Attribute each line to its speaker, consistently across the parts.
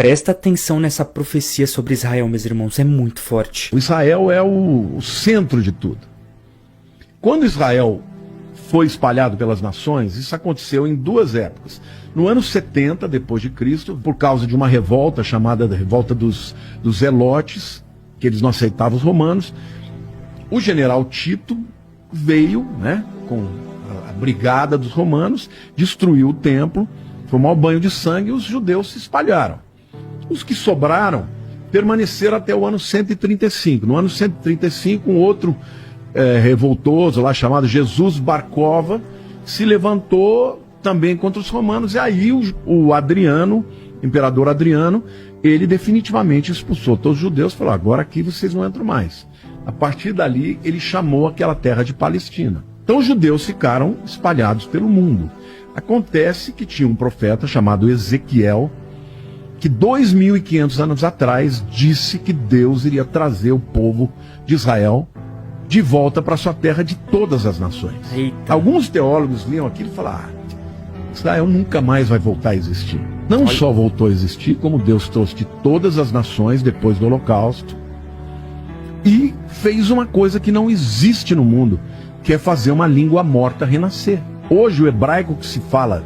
Speaker 1: Presta atenção nessa profecia sobre Israel, meus irmãos, é muito forte.
Speaker 2: O Israel é o centro de tudo. Quando Israel foi espalhado pelas nações, isso aconteceu em duas épocas. No ano 70 depois de Cristo, por causa de uma revolta chamada revolta dos Zelotes, que eles não aceitavam os romanos, o general Tito veio, né, com a brigada dos romanos, destruiu o templo, foi um mau banho de sangue e os judeus se espalharam. Os que sobraram permaneceram até o ano 135. No ano 135, um outro revoltoso lá chamado Jesus Barcova se levantou também contra os romanos, e aí o Adriano, imperador Adriano, ele definitivamente expulsou todos os judeus e falou: agora aqui vocês não entram mais. A partir dali ele chamou aquela terra de Palestina. Então os judeus ficaram espalhados pelo mundo. Acontece que tinha um profeta chamado Ezequiel, que 2.500 anos atrás disse que Deus iria trazer o povo de Israel de volta para sua terra de todas as nações.
Speaker 1: Eita.
Speaker 2: Alguns teólogos liam aquilo e falaram: Israel nunca mais vai voltar a existir. Não só voltou a existir, como Deus trouxe de todas as nações depois do Holocausto e fez uma coisa que não existe no mundo, que é fazer uma língua morta renascer. Hoje o hebraico que se fala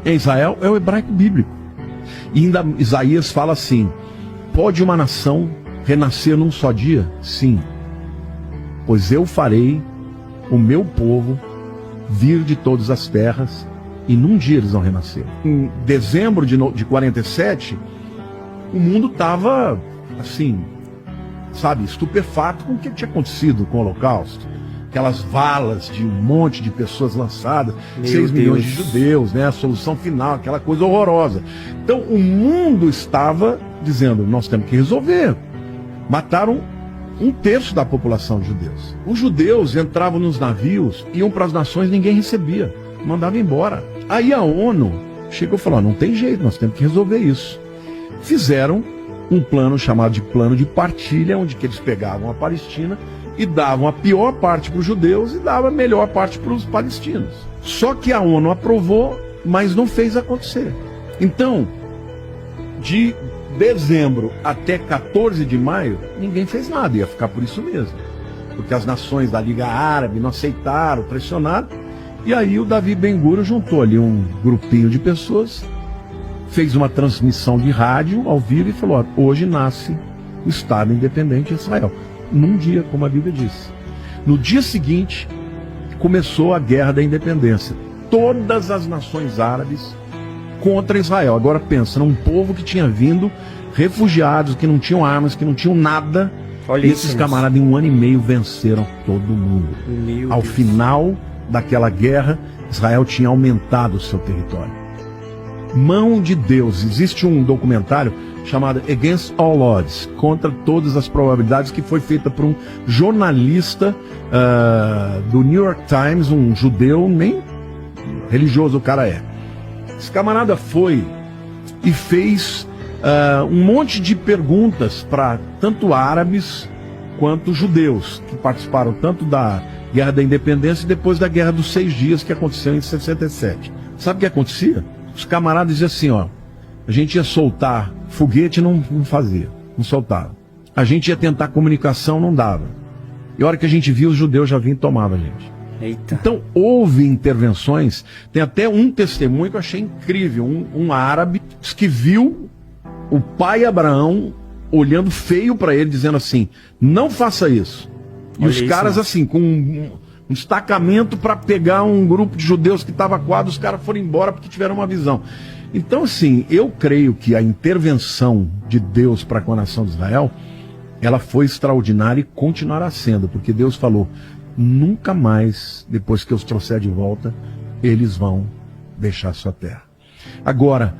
Speaker 2: em Israel é o hebraico bíblico. E ainda Isaías fala assim: pode uma nação renascer num só dia? Sim. Pois eu farei o meu povo vir de todas as terras, e num dia eles vão renascer. Em dezembro de 47, o mundo estava assim, sabe, estupefato com o que tinha acontecido com o Holocausto. Aquelas valas de um monte de pessoas lançadas, 6 milhões de judeus, né? A solução final, aquela coisa horrorosa. Então o mundo estava dizendo: nós temos que resolver. Mataram 1/3 da população de judeus. Os judeus entravam nos navios, iam para as nações, ninguém recebia, mandava embora. Aí a ONU chegou e falou: não tem jeito, nós temos que resolver isso. Fizeram um plano chamado de plano de partilha, onde que eles pegavam a Palestina e davam a pior parte para os judeus e davam a melhor parte para os palestinos. Só que a ONU aprovou, mas não fez acontecer. Então, de dezembro até 14 de maio, ninguém fez nada, ia ficar por isso mesmo. Porque as nações da Liga Árabe não aceitaram, pressionaram, e aí o Davi Ben-Gurion juntou ali um grupinho de pessoas, fez uma transmissão de rádio ao vivo e falou: hoje nasce o Estado Independente de Israel. Num dia, como a Bíblia diz. No dia seguinte, começou a Guerra da Independência. Todas as nações árabes contra Israel. Agora pensa, um povo que tinha vindo, refugiados, que não tinham armas, que não tinham nada.
Speaker 1: Olha
Speaker 2: e esses camaradas em 1 ano e meio venceram todo mundo. Ao final daquela guerra, Israel tinha aumentado o seu território. Mão de Deus. Existe um documentário chamado Against All Odds, contra todas as probabilidades, que foi feita por um jornalista do New York Times, um judeu, nem religioso o cara é. Esse camarada foi e fez um monte de perguntas para tanto árabes quanto judeus, que participaram tanto da Guerra da Independência e depois da Guerra dos 6 Dias, que aconteceu em 67. Sabe o que acontecia? Os camaradas diziam assim: ó, a gente ia soltar foguete, não fazia, não soltava. A gente ia tentar comunicação, não dava. E a hora que a gente viu, os judeus já vinham e tomavam a gente.
Speaker 1: Eita.
Speaker 2: Então houve intervenções. Tem até um testemunho que eu achei incrível. Um árabe que viu o pai Abraão olhando feio para ele, dizendo assim: não faça isso. E
Speaker 1: olha
Speaker 2: os
Speaker 1: isso,
Speaker 2: caras
Speaker 1: né?
Speaker 2: assim, com um destacamento para pegar um grupo de judeus que estava coado, os caras foram embora porque tiveram uma visão. Então assim, eu creio que a intervenção de Deus para com a nação de Israel, ela foi extraordinária e continuará sendo, porque Deus falou: nunca mais, depois que eu os trouxer de volta, eles vão deixar sua terra. Agora,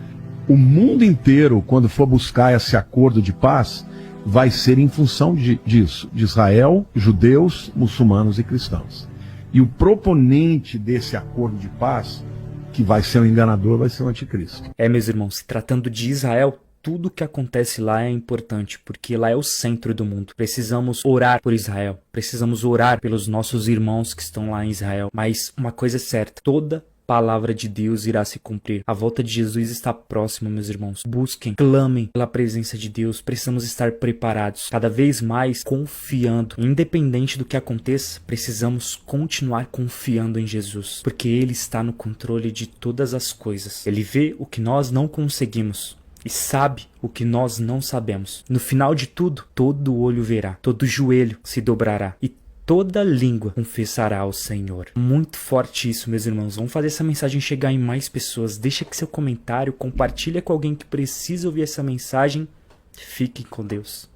Speaker 2: o mundo inteiro, quando for buscar esse acordo de paz, vai ser em função disso, de Israel, judeus, muçulmanos e cristãos. E o proponente desse acordo de paz, que vai ser um enganador, vai ser o anticristo.
Speaker 1: Meus irmãos, se tratando de Israel, tudo que acontece lá é importante, porque lá é o centro do mundo. Precisamos orar por Israel, precisamos orar pelos nossos irmãos que estão lá em Israel. Mas uma coisa é certa: toda palavra de Deus irá se cumprir. A volta de Jesus está próxima, meus irmãos. Busquem, clamem pela presença de Deus. Precisamos estar preparados, cada vez mais confiando. Independente do que aconteça, precisamos continuar confiando em Jesus, porque Ele está no controle de todas as coisas. Ele vê o que nós não conseguimos e sabe o que nós não sabemos. No final de tudo, todo olho verá, todo joelho se dobrará e toda língua confessará ao Senhor. Muito forte isso, meus irmãos. Vamos fazer essa mensagem chegar em mais pessoas. Deixa aqui seu comentário, compartilha com alguém que precisa ouvir essa mensagem. Fiquem com Deus.